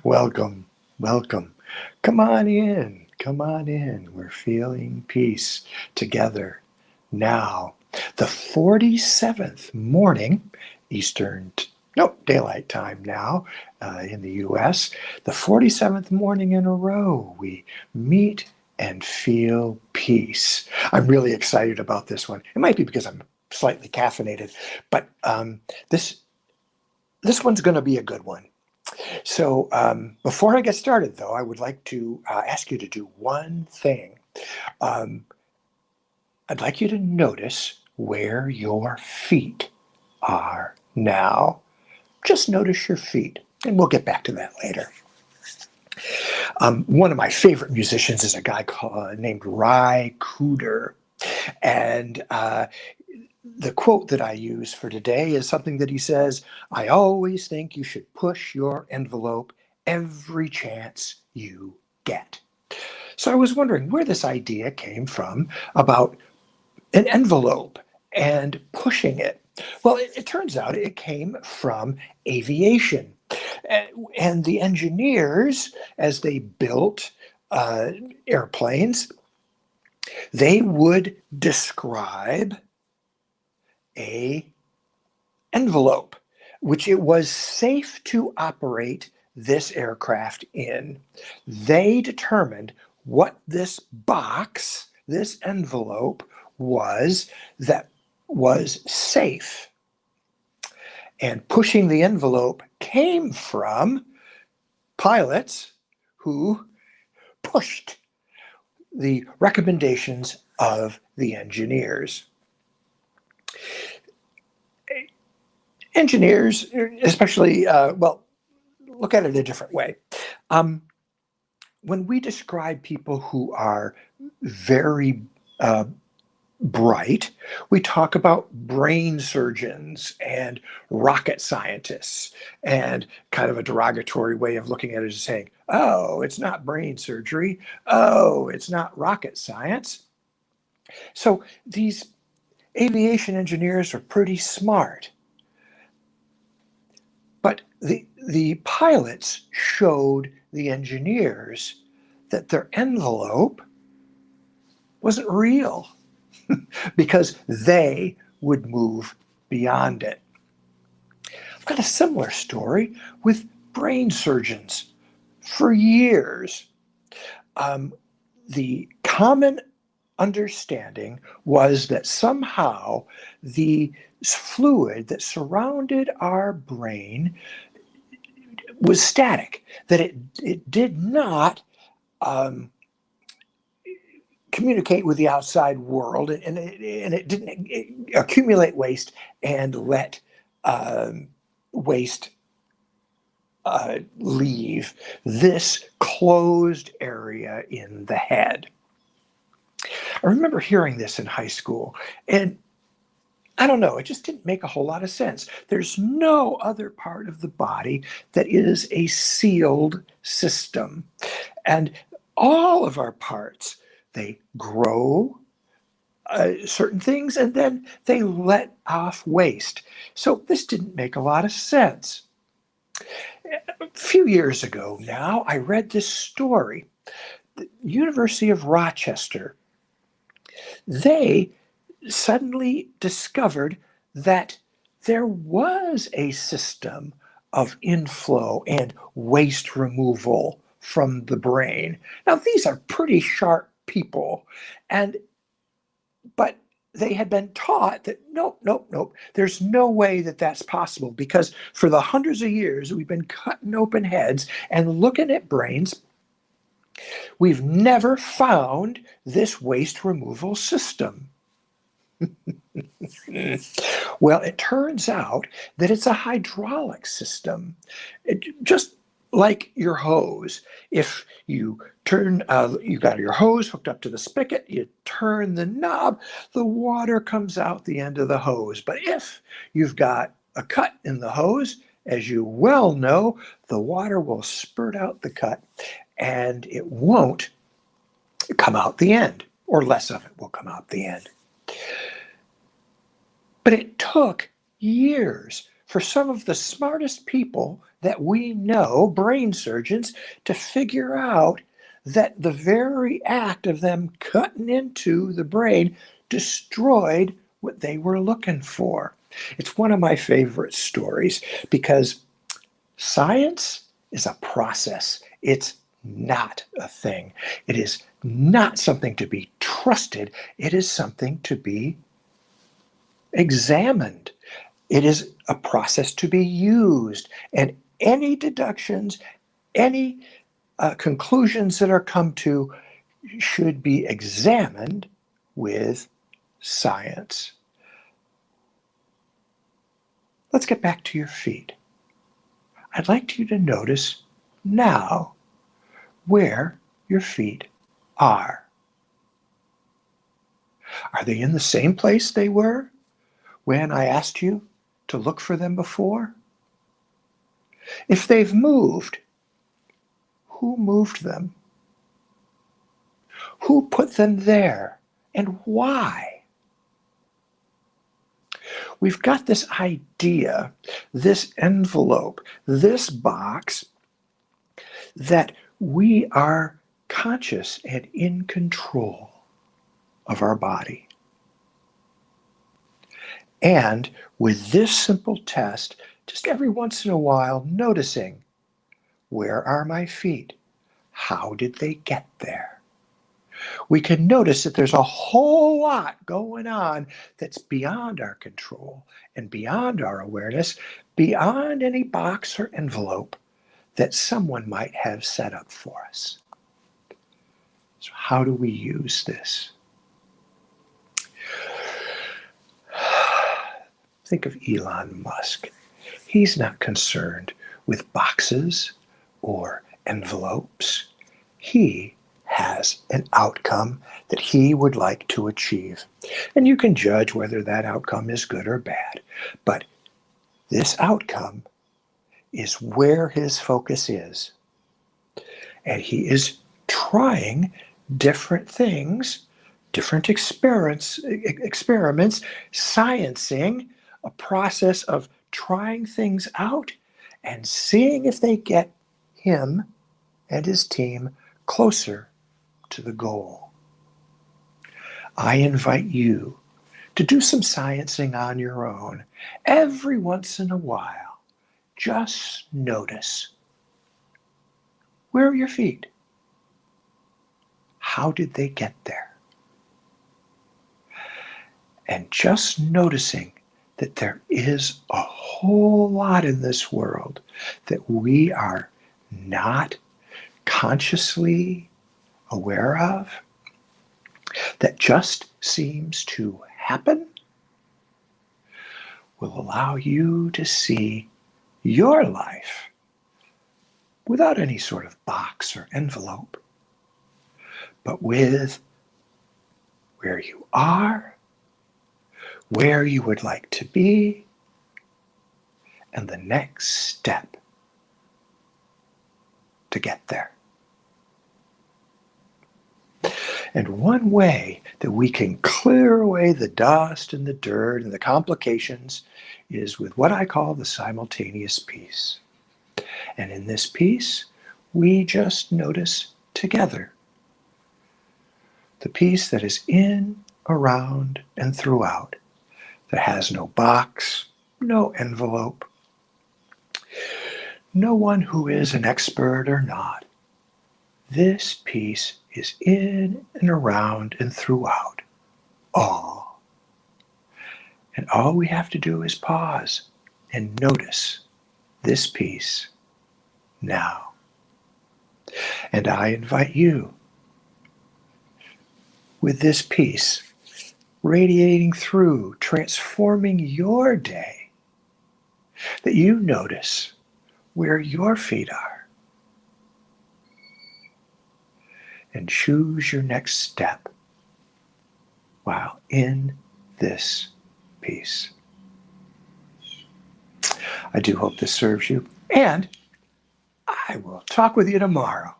Welcome, welcome. Come on in, come on in. We're feeling peace together now. The 47th morning, Eastern, nope, daylight time now in the US. The 47th morning in a row, we meet and feel peace. I'm really excited about this one. It might be because I'm slightly caffeinated, but this this one's going to be a good one. So, before I get started, though, I would like to ask you to do one thing. Um, I'd like you to notice where your feet are now. Just notice your feet, and we'll get back to that later. One of my favorite musicians is a guy named Ry Cooder. And the quote that I use for today is something that he says: I always think you should push your envelope every chance you get. So I was wondering where this idea came from about an envelope and pushing it. Well, it turns out it came from aviation. And the engineers, as they built uh, airplanes, they would describe a envelope, which it was safe to operate this aircraft in. They determined what this box, this envelope was that was safe. And pushing the envelope came from pilots who pushed the recommendations of the engineers. Engineers, especially, well, look at it a different way. When we describe people who are very bright, we talk about brain surgeons and rocket scientists, and kind of a derogatory way of looking at it is saying, oh, it's not brain surgery. Oh, it's not rocket science. So these aviation engineers are pretty smart. But the pilots showed the engineers that their envelope wasn't real because they would move beyond it. I've got a similar story with brain surgeons. For years, the common understanding was that somehow the fluid that surrounded our brain was static, that it did not communicate with the outside world, and it didn't accumulate waste and let waste leave this closed area in the head. I remember hearing this in high school, and I don't know, it just didn't make a whole lot of sense. There's no other part of the body that is a sealed system. And all of our parts, they grow certain things and then they let off waste. So this didn't make a lot of sense. A few years ago now, I read this story. The University of Rochester, they suddenly discovered that there was a system of inflow and waste removal from the brain. Now, these are pretty sharp people, and but they had been taught that nope, nope, nope, there's no way that that's possible, because for the hundreds of years we've been cutting open heads and looking at brains. We've never found this waste removal system. Well, it turns out that it's a hydraulic system. Just like your hose. If you turn, you got your hose hooked up to the spigot, you turn the knob, the water comes out the end of the hose. But if you've got a cut in the hose, as you well know, the water will spurt out the cut and it won't come out the end, or less of it will come out the end. But it took years for for some of the smartest people that we know, brain surgeons, to figure out that the very act of them cutting into the brain destroyed what they were looking for. It's one of my favorite stories because science is a process. It's not a thing. It is not something to be trusted. It is something to be examined. It is a process to be used. And any deductions, any conclusions that are come to should be examined with science. Let's get back to your feet. I'd like you to notice now where your feet are. Are they in the same place they were when I asked you to look for them before? If they've moved, who moved them? Who put them there and why? We've got this idea, this envelope, this box, that we are conscious and in control of our body. And with this simple test, just every once in a while noticing, where are my feet? How did they get there? We can notice that there's a whole lot going on that's beyond our control and beyond our awareness, beyond any box or envelope that someone might have set up for us. So how do we use this? Think of Elon Musk. He's not concerned with boxes or envelopes. He has an outcome that he would like to achieve. And you can judge whether that outcome is good or bad. But this outcome is where his focus is. And he is trying different things, different experiments, sciencing a process of trying things out and seeing if they get him and his team closer to the goal. I invite you to do some sciencing on your own. Every once in a while, just notice. Where are your feet? How did they get there? And just noticing that there is a whole lot in this world that we are not consciously aware of, that just seems to happen, will allow you to see your life without any sort of box or envelope, but with where you are, where you would like to be, and the next step to get there. And one way that we can clear away the dust and the dirt and the complications is with what I call the simultaneous peace. And in this peace, we just notice together the peace that is in, around, and throughout, that has no box, no envelope, no one who is an expert or not. This peace is in and around and throughout all. And all we have to do is pause and notice this peace now. And I invite you, with this peace radiating through, transforming your day, that you notice where your feet are and choose your next step while in this peace. I do hope this serves you, and I will talk with you tomorrow.